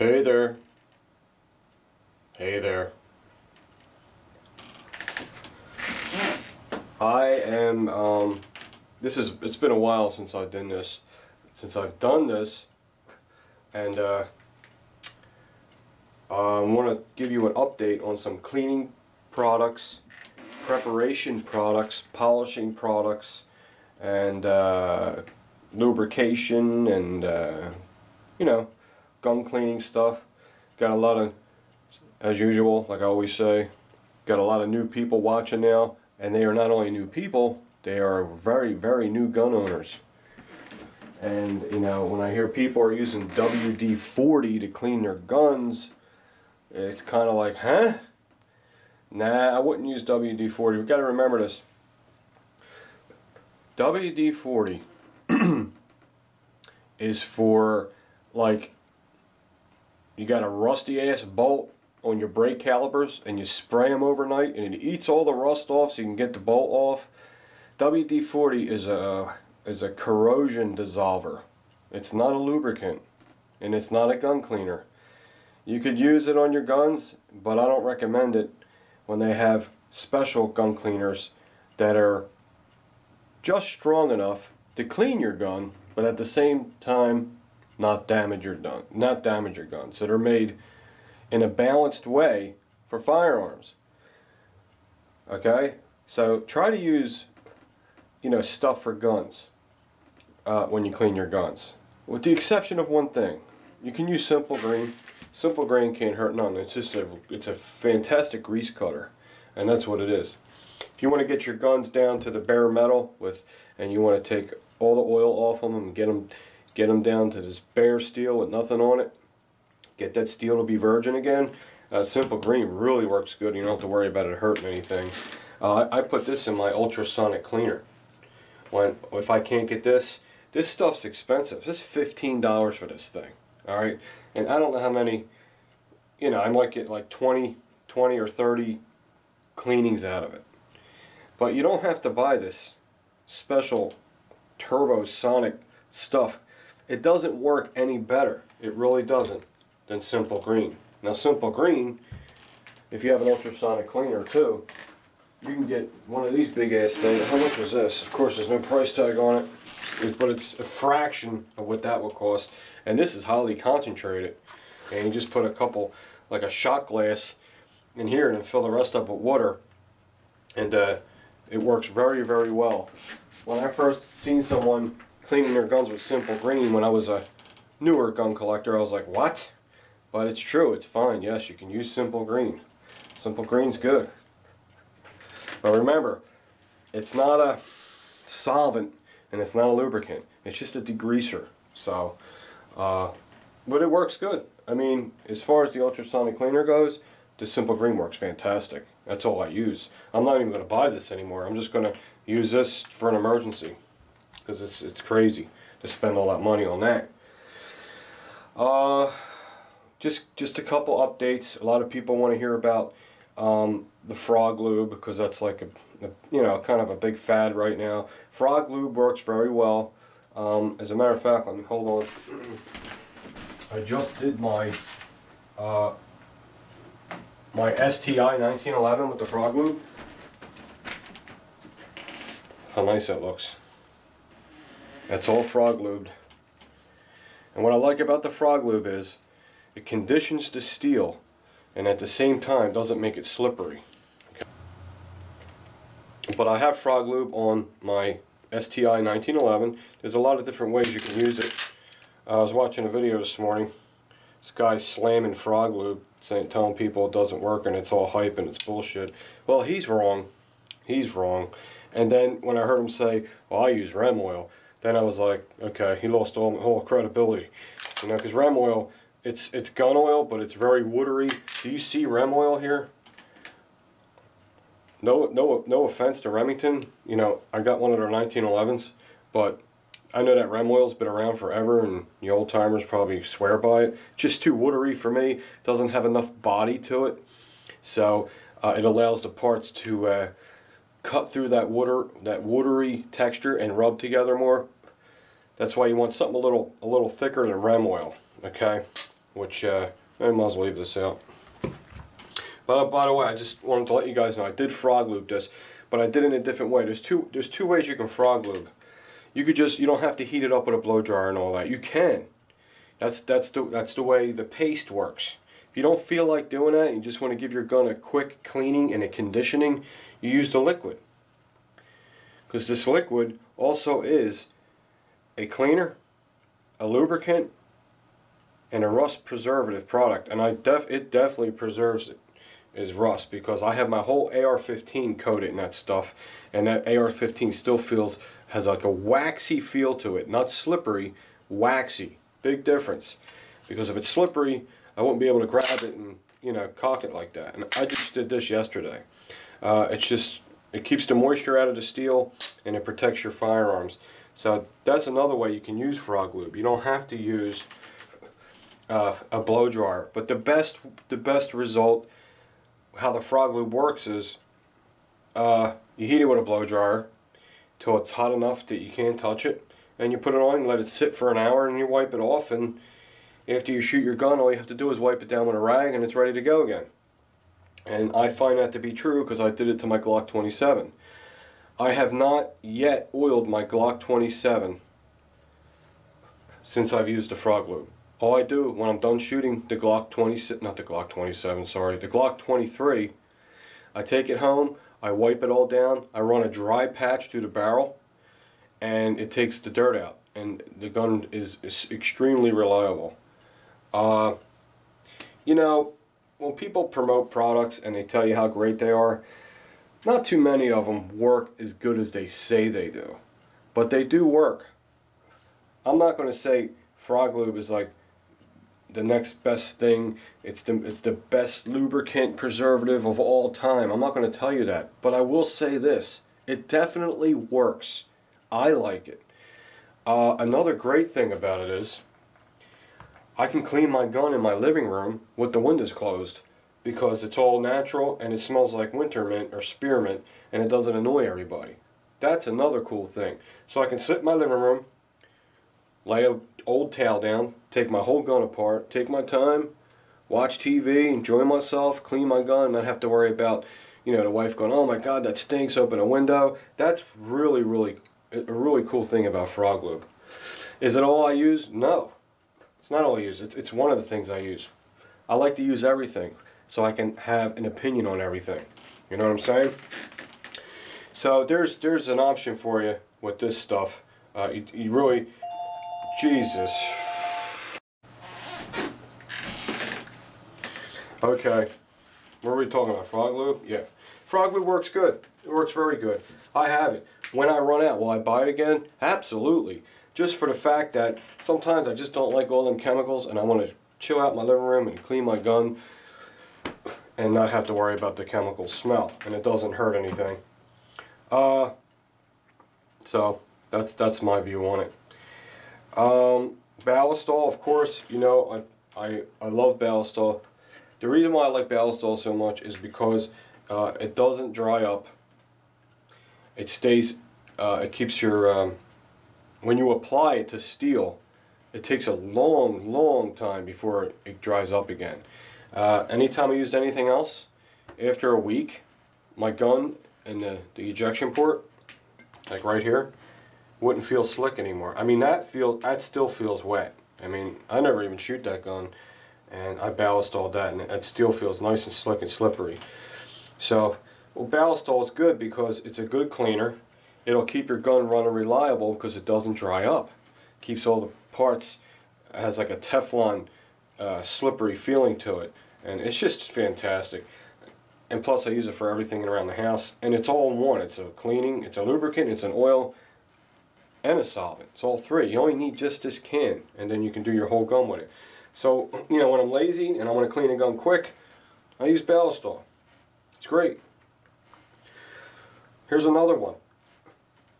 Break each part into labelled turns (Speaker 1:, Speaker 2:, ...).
Speaker 1: Hey there. Hey there. I am, it's been a while since I've done this. And I want to give you an update on some cleaning products, preparation products, polishing products, and lubrication and, gun cleaning stuff. Got a lot of, as usual, like I always say, got a lot of new people watching now, and they are not only new people, they are very, very new gun owners. And when I hear people are using WD-40 to clean their guns, it's kind of like, huh? Nah, I wouldn't use WD-40. We've got to remember this. WD-40 is for, like, you got a rusty ass bolt on your brake calipers and you spray them overnight and it eats all the rust off so you can get the bolt off. WD-40 is a corrosion dissolver. It's not a lubricant and it's not a gun cleaner. You could use it on your guns, but I don't recommend it when they have special gun cleaners that are just strong enough to clean your gun, but at the same time not damage your gun. So they're made in a balanced way for firearms. Okay? So try to use, stuff for guns when you clean your guns. With the exception of one thing. You can use Simple Green. Simple Green can't hurt none. It's a fantastic grease cutter. And that's what it is. If you want to get your guns down to the bare metal and you want to take all the oil off them and get them down to this bare steel with nothing on it, get that steel to be virgin again, Simple Green really works good. You don't have to worry about it hurting anything. I put this in my ultrasonic cleaner. If I can't get this stuff's expensive. This is $15 for this thing. Alright? And I don't know how many, I might get like 20 or 30 cleanings out of it. But you don't have to buy this special turbosonic stuff. It doesn't work any better, it really doesn't, than Simple Green. Now Simple Green, if you have an ultrasonic cleaner too, you can get one of these big ass things. How much is this? Of course there's no price tag on it, but it's a fraction of what that would cost. And this is highly concentrated. And you just put a couple, like a shot glass in here and then fill the rest up with water. And it works very, very well. When I first seen someone cleaning their guns with Simple Green when I was a newer gun collector, I was like, what? But it's true, it's fine. Yes, you can use Simple Green. Simple Green's good. But remember, it's not a solvent and it's not a lubricant. It's just a degreaser. So, but it works good. I mean, as far as the ultrasonic cleaner goes, the Simple Green works fantastic. That's all I use. I'm not even going to buy this anymore. I'm just going to use this for an emergency. Because it's crazy to spend all that money on that. Just a couple updates. A lot of people want to hear about the frog lube, because that's like a kind of a big fad right now. Frog lube works very well. As a matter of fact, let me hold on. I just did my STI 1911 with the frog lube. How nice that looks. That's all frog lubed. And what I like about the frog lube is it conditions the steel and at the same time doesn't make it slippery. Okay. But I have frog lube on my STI 1911. There's a lot of different ways you can use it. I was watching a video this morning. This guy's slamming frog lube, telling people it doesn't work and it's all hype and it's bullshit. Well, he's wrong. He's wrong. And then when I heard him say, well, I use Rem oil, then I was like, okay, he lost all credibility. Because Rem oil, it's gun oil, but it's very watery. Do you see Rem oil here? No offense to Remington. I got one of their 1911s, but I know that Rem oil's been around forever, and the old timers probably swear by it. It's just too watery for me. It doesn't have enough body to it, so it allows the parts to cut through that watery texture and rub together more. That's why you want something a little thicker than Rem oil. Okay, which I might as well leave this out. But by the way, I just wanted to let you guys know I did frog lube this, but I did it in a different way. There's two ways you can frog lube. You don't have to heat it up with a blow dryer and all that. You can. That's the way the paste works. If you don't feel like doing that, you just want to give your gun a quick cleaning and a conditioning, you use the liquid. Because this liquid also is a cleaner, a lubricant, and a rust preservative product. And it definitely preserves it, is rust, because I have my whole AR-15 coated in that stuff, and that AR-15 still has like a waxy feel to it. Not slippery, waxy. Big difference. Because if it's slippery, I wouldn't be able to grab it and, cock it like that. And I just did this yesterday. It keeps the moisture out of the steel, and it protects your firearms. So that's another way you can use frog lube. You don't have to use a blow dryer. But the best result, how the frog lube works is, you heat it with a blow dryer till it's hot enough that you can't touch it, and you put it on and let it sit for an hour, and you wipe it off, and after you shoot your gun, all you have to do is wipe it down with a rag, and it's ready to go again. And I find that to be true because I did it to my Glock 27. I have not yet oiled my Glock 27 since I've used the frog lube. All I do when I'm done shooting the Glock 23, I take it home, I wipe it all down, I run a dry patch through the barrel, and it takes the dirt out, and the gun is extremely reliable. When people promote products and they tell you how great they are, not too many of them work as good as they say they do, but they do work. I'm not going to say frog lube is like the next best thing. It's the best lubricant preservative of all time. I'm not going to tell you that, but I will say this: it definitely works. I like it. Another great thing about it is I can clean my gun in my living room with the windows closed, because it's all natural and it smells like winter mint or spearmint, and it doesn't annoy everybody. That's another cool thing. So I can sit in my living room, lay an old towel down, take my whole gun apart, take my time, watch TV, enjoy myself, clean my gun, not have to worry about, the wife going, "Oh my God, that stinks, open a window." That's really, really a really cool thing about frog lube. Is it all I use? No. It's not all I use. It's one of the things I use. I like to use everything so I can have an opinion on everything. You know what I'm saying? So there's an option for you with this stuff. You really, Jesus. Okay, what are we talking about? Frog lube? Yeah. Frog lube works good. It works very good. I have it. When I run out, will I buy it again? Absolutely. Just for the fact that sometimes I just don't like all them chemicals, and I want to chill out in my living room and clean my gun and not have to worry about the chemical smell, and it doesn't hurt anything. So that's my view on it. Ballistol, of course, I love Ballistol. The reason why I like Ballistol so much is because it doesn't dry up. It stays, it keeps your, when you apply it to steel, it takes a long time before it dries up again. Anytime I used anything else, after a week, my gun and the ejection port, like right here, wouldn't feel slick anymore. I mean, that still feels wet. I mean, I never even shoot that gun, and I ballistoled that, and it still feels nice and slick and slippery. So, Ballistol is good because it's a good cleaner. It'll keep your gun running reliable because it doesn't dry up. Keeps all the parts, has like a Teflon slippery feeling to it, and it's just fantastic. And plus I use it for everything around the house, and it's all in one. It's a cleaning, it's a lubricant, it's an oil, and a solvent. It's all three. You only need just this can, and then you can do your whole gun with it. So, when I'm lazy and I want to clean a gun quick, I use Ballistol. It's great. Here's another one.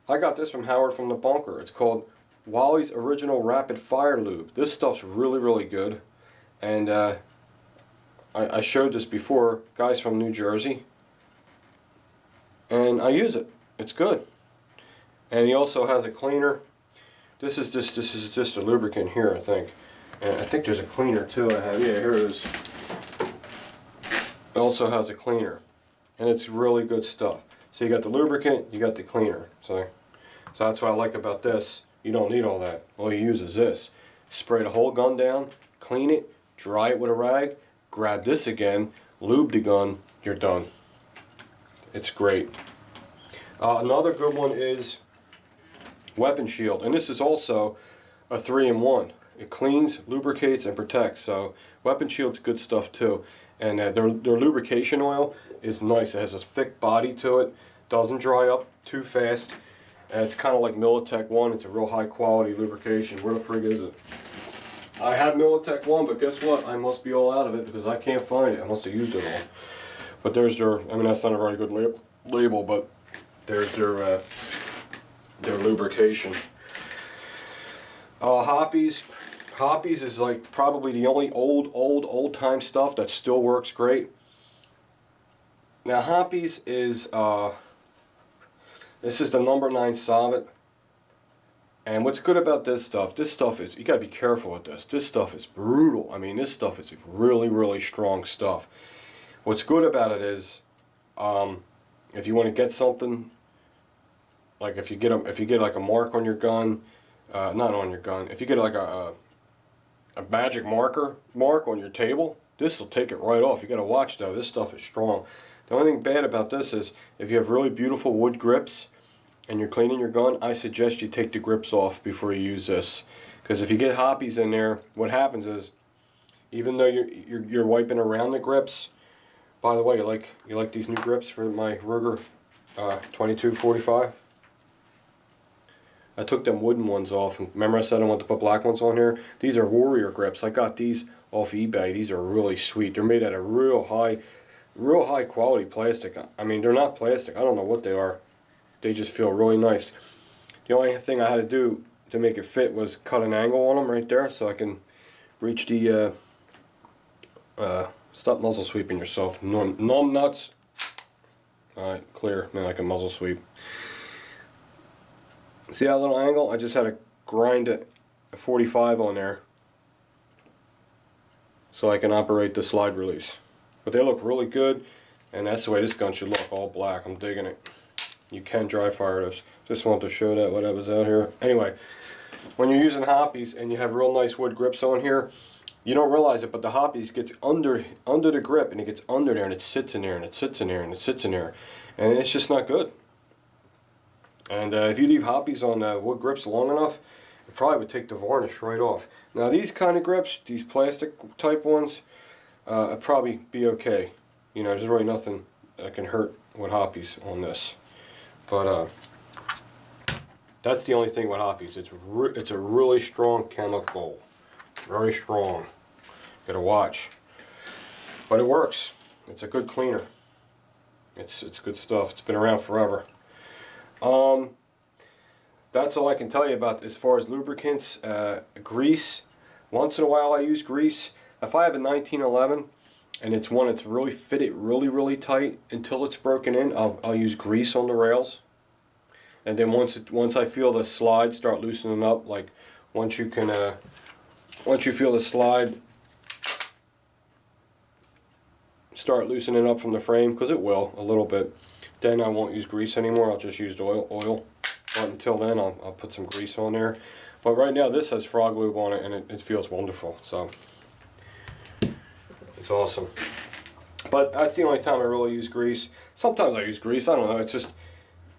Speaker 1: I got this from Howard from the Bunker. It's called Wally's Original Rapid Fire Lube. This stuff's really good. And I showed this before, guys from New Jersey. And I use it. It's good. And he also has a cleaner. This is just a lubricant here, I think. And I think there's a cleaner too I have. Yeah, here it is. It also has a cleaner. And it's really good stuff. So you got the lubricant, you got the cleaner. So that's what I like about this. You don't need all that. All you use is this. Spray the whole gun down, clean it, dry it with a rag, grab this again, lube the gun, you're done. It's great. Another good one is Weapon Shield, and this is also a 3-in-1. It cleans, lubricates, and protects. So Weapon Shield's good stuff too. And their lubrication oil is nice. It has a thick body to it. Doesn't dry up too fast. And it's kind of like Militech 1. It's a real high quality lubrication. Where the frig is it? I have Militech 1, but guess what? I must be all out of it because I can't find it. I must have used it all. But there's their, I mean, that's not a very good label, but there's their lubrication. Hoppies. Hoppies is like probably the only old time stuff that still works great. Now Hoppies is, this is the number 9 solvent. And what's good about this stuff is, you gotta be careful with this. This stuff is brutal. I mean, this stuff is really, really strong stuff. What's good about it is, if you want to get something, like if you get like a mark on your gun, not on your gun, if you get like a magic mark on your table, this will take it right off. You gotta watch though, this stuff is strong. The only thing bad about this is, if you have really beautiful wood grips and you're cleaning your gun, I suggest you take the grips off before you use this. Because if you get hoppies in there, what happens is, even though you're wiping around the grips, by the way, you like these new grips for my Ruger 2245? I took them wooden ones off, and remember I said I want to put black ones on here? These are Warrior grips. I got these off eBay. These are really sweet. They're made out of real high quality plastic. I mean, they're not plastic. I don't know what they are. They just feel really nice. The only thing I had to do to make it fit was cut an angle on them right there, so I can reach the stop muzzle sweeping yourself. Numb nuts. Alright, clear. Now I can muzzle sweep. See that little angle? I just had to grind a 45 on there so I can operate the slide release. But they look really good, and that's the way this gun should look, all black. I'm digging it. You can dry fire this. Just wanted to show that what I was out here. Anyway, when you're using hoppies and you have real nice wood grips on here, you don't realize it, but the hoppies gets under the grip, and it gets under there, and it sits in there, and it sits in there, and it sits in there, and it's just not good. And if you leave hoppies on wood grips long enough, it probably would take the varnish right off. Now these kind of grips, these plastic type ones, it'd probably be okay. You know, there's really nothing that can hurt with hoppies on this. But that's the only thing with hoppies. It's a really strong chemical, very strong. Gotta watch, but it works. It's a good cleaner. It's good stuff. It's been around forever. That's all I can tell you about as far as lubricants. Grease. Once in a while I use grease. If I have a 1911 and it's one that's really fitted really tight until it's broken in, I'll use grease on the rails. And then once I feel the slide start loosening up, like once you feel the slide start loosening up from the frame, because it will a little bit, then I won't use grease anymore. I'll just use oil. But until then, I'll put some grease on there. But right now this has frog lube on it, and it feels wonderful. So it's awesome. But that's the only time I really use grease. Sometimes I use grease. I don't know. It's just,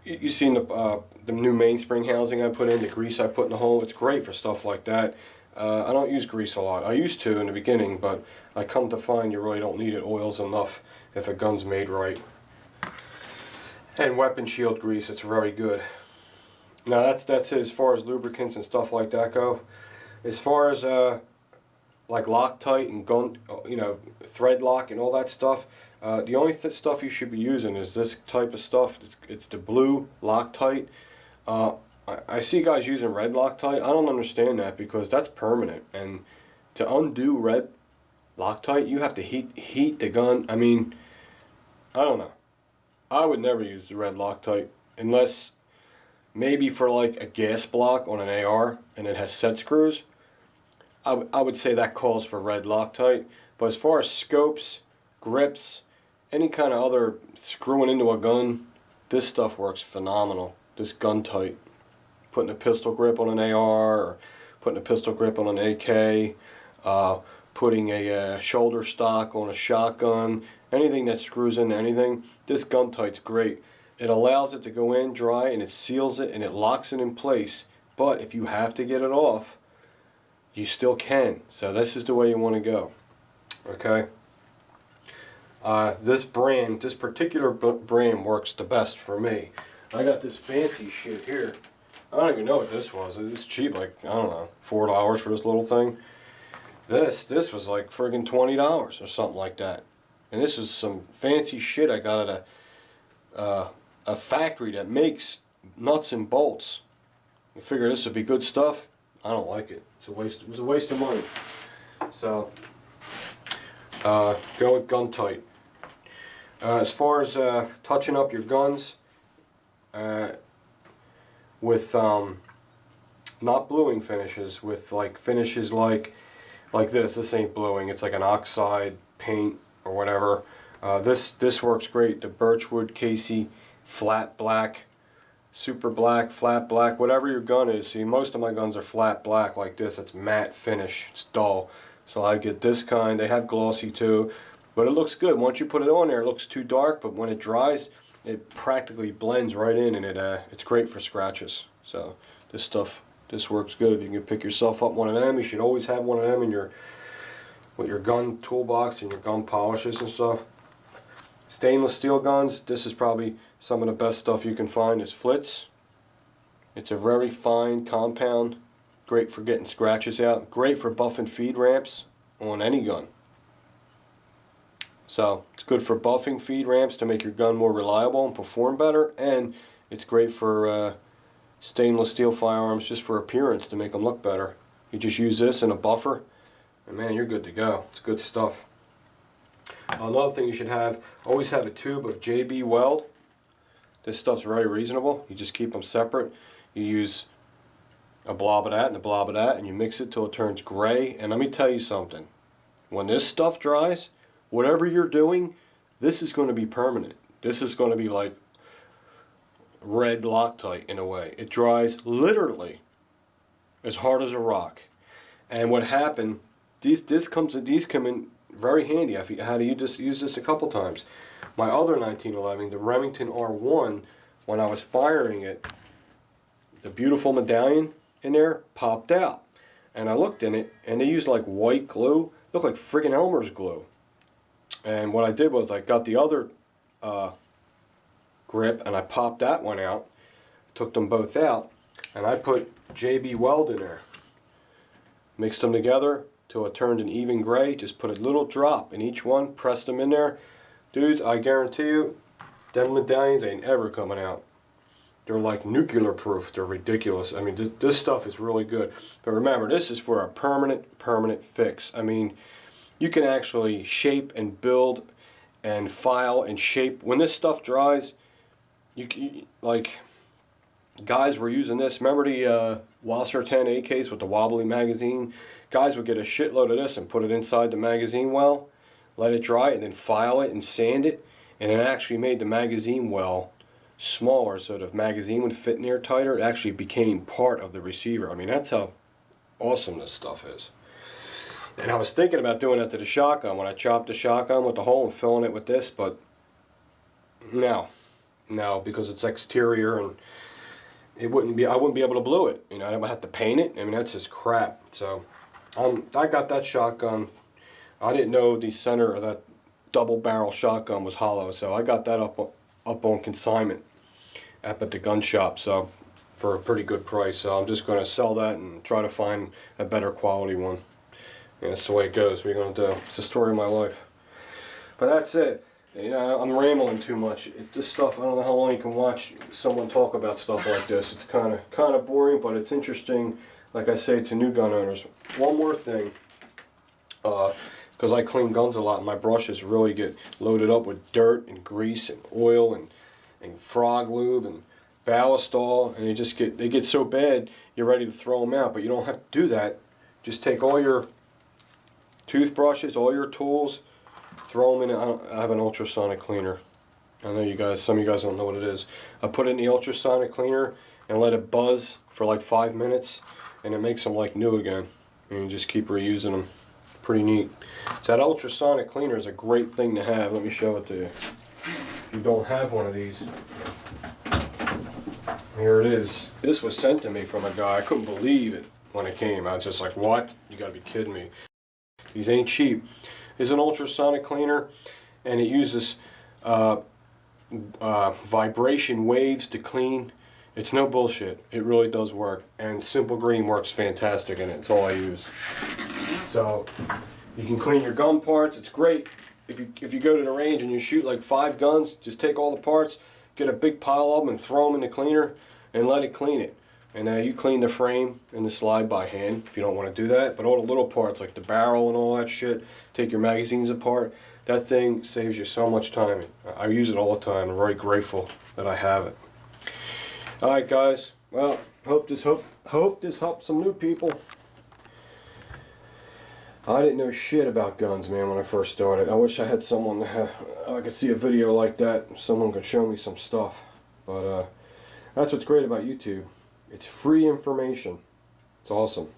Speaker 1: you seen the new mainspring housing I put in, the grease I put in the hole. It's great for stuff like that. I don't use grease a lot. I used to in the beginning, but I come to find you really don't need it. Oil's enough if a gun's made right. And Weapon Shield grease, it's very good. Now that's it as far as lubricants and stuff like that go. As far as like Loctite and gun, thread lock and all that stuff, the only stuff you should be using is this type of stuff. It's the blue Loctite. I see guys using red Loctite. I don't understand that, because that's permanent, and to undo red Loctite you have to heat the gun. I mean, I don't know. I would never use the red Loctite unless maybe for like a gas block on an AR and it has set screws. I would say that calls for red Loctite. But as far as scopes, grips, any kind of other screwing into a gun, this stuff works phenomenal. This gun tight. Putting a pistol grip on an AR, or putting a pistol grip on an AK, putting a shoulder stock on a shotgun, anything that screws into anything, this gun tight's great. It allows it to go in dry and it seals it and it locks it in place. But if you have to get it off, you still can. So this is the way you want to go. Okay. This particular brand works the best for me. I got this fancy shit here. I don't even know what this was. It was cheap, like, I don't know, $4 for this little thing. This was like friggin' $20 or something like that. And this is some fancy shit I got at a factory that makes nuts and bolts. You figure this would be good stuff. I don't like it. It's a waste. It was a waste of money. So go with gun tight. As far as touching up your guns, with not bluing finishes, with like finishes like this. This ain't bluing. It's like an oxide paint or whatever. This works great. The Birchwood Casey flat black, super black, flat black, whatever your gun is. See, most of my guns are flat black like this. It's matte finish. It's dull. So I get this kind. They have glossy too, but it looks good. Once you put it on there, it looks too dark, but when it dries, it practically blends right in, and it's great for scratches. So this works good. If you can pick yourself up one of them, you should always have one of them in with your gun toolbox and your gun polishes and stuff. Stainless steel guns, this is probably some of the best stuff you can find is Flitz. It's a very fine compound, great for getting scratches out, great for buffing feed ramps on any gun. So it's good for buffing feed ramps to make your gun more reliable and perform better, and it's great for stainless steel firearms just for appearance to make them look better. You just use this in a buffer, and man, you're good to go. It's good stuff. Another thing you should always have a tube of JB Weld. This stuff's very reasonable. You just keep them separate. You use a blob of that and a blob of that, and you mix it till it turns gray. And let me tell you something. When this stuff dries, whatever you're doing, this is going to be permanent. This is going to be like red Loctite in a way. It dries literally as hard as a rock. And what happened, these come in very handy. I've had to use this a couple times. My other 1911, the Remington R1, when I was firing it, the beautiful medallion in there popped out. And I looked in it, and they used like white glue. It looked like friggin' Elmer's glue. And what I did was I got the other grip, and I popped that one out, took them both out, and I put JB Weld in there. Mixed them together till it turned an even gray. Just put a little drop in each one, pressed them in there. Dudes, I guarantee you, them medallions ain't ever coming out. They're like nuclear proof. They're ridiculous. I mean, this stuff is really good. But remember, this is for a permanent fix. I mean, you can actually shape and build and file and shape. When this stuff dries, like, guys were using this. Remember the Wasser 10 AKs with the wobbly magazine? Guys would get a shitload of this and put it inside the magazine well, let it dry, and then file it and sand it. And it actually made the magazine well smaller, so the magazine would fit in there tighter. It actually became part of the receiver. I mean, that's how awesome this stuff is. And I was thinking about doing that to the shotgun when I chopped the shotgun with the hole and filling it with this, but no, because it's exterior and I wouldn't be able to blue it. You know, I would have to paint it. I mean, that's just crap. So I got that shotgun. I didn't know the center of that double barrel shotgun was hollow, so I got that up on consignment up at the gun shop, so for a pretty good price. So I'm just going to sell that and try to find a better quality one. And that's the way it goes. What are you going to do? It's the story of my life. But that's it. You know, I'm rambling too much. This stuff, I don't know how long you can watch someone talk about stuff like this. It's kind of boring, but it's interesting, like I say, to new gun owners. One more thing, because I clean guns a lot, and my brushes really get loaded up with dirt and grease and oil and frog lube and ballast all, and they get so bad you're ready to throw them out. But you don't have to do that. just take all your toothbrushes, all your tools, throw them in. I have an ultrasonic cleaner. I know you guys, some of you guys don't know what it is. I put it in the ultrasonic cleaner and let it buzz for like 5 minutes, and it makes them like new again. And you just keep reusing them. Pretty neat. So that ultrasonic cleaner is a great thing to have. Let me show it to you. If you don't have one of these, here it is. This was sent to me from a guy. I couldn't believe it when it came. I was just like, what? You gotta be kidding me. These ain't cheap. It's an ultrasonic cleaner, and it uses vibration waves to clean. It's no bullshit. It really does work, and Simple Green works fantastic in it. It's all I use. So you can clean your gun parts. It's great if you go to the range and you shoot like 5 guns. Just take all the parts, get a big pile of them, and throw them in the cleaner, and let it clean it. And now you clean the frame and the slide by hand if you don't want to do that. But all the little parts like the barrel and all that shit, take your magazines apart. That thing saves you so much time. I use it all the time. I'm very grateful that I have it. All right, guys. Well, hope this helped some new people. I didn't know shit about guns, man, when I first started. I wish I had someone I could see a video like that. Someone could show me some stuff. But that's what's great about YouTube. It's free information. It's awesome.